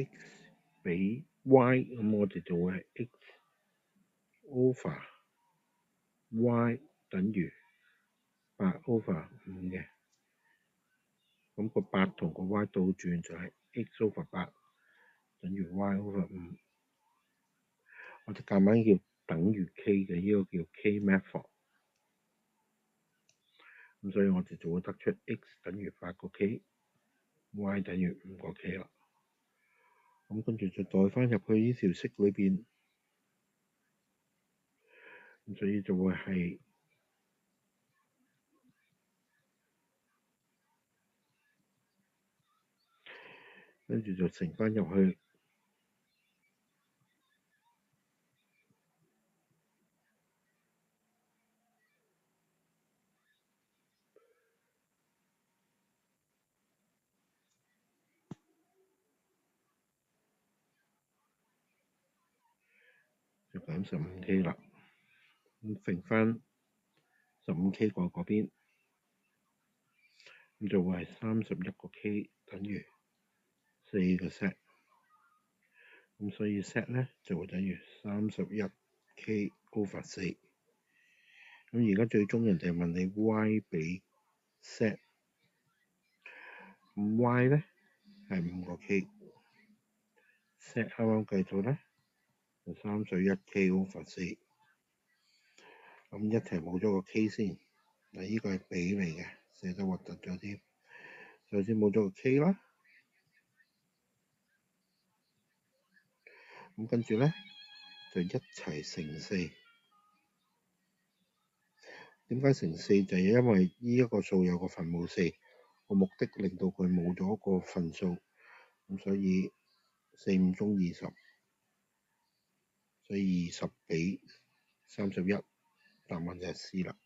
x 比 y， 咁我哋就會係 x over y 等於8 over 5嘅。咁個8同個 y 倒轉就係 x over 8等於 y over 5。我哋夾硬要等於 k 嘅，呢個叫 k method。咁所以我哋就會得出 x 等於8個 k，y 等於5個 k 啦。咁跟住就代翻入去呢條式裏邊，咁所以就會係跟住就乘翻入去，就減15k 啦。咁乘翻15k 過嗰邊，咁就會係31個 k 等於4個 set。咁所以 set 咧就會等於31k over 4。咁而家最終人哋問你 y 比 set， 咁 y 咧係5個 k，set 啱啱計到咧就31k over 4。咁一題冇咗個 k 先，嗱呢個係比嚟嘅，寫得核突咗啲。首先冇咗個 k 啦，咁跟住咧就一齊乘4。點解乘4？就係因為呢一個數有個分母4，個目的令到佢冇咗個分數，咁所以4、5中20，所以20比31，答案就係 C 啦。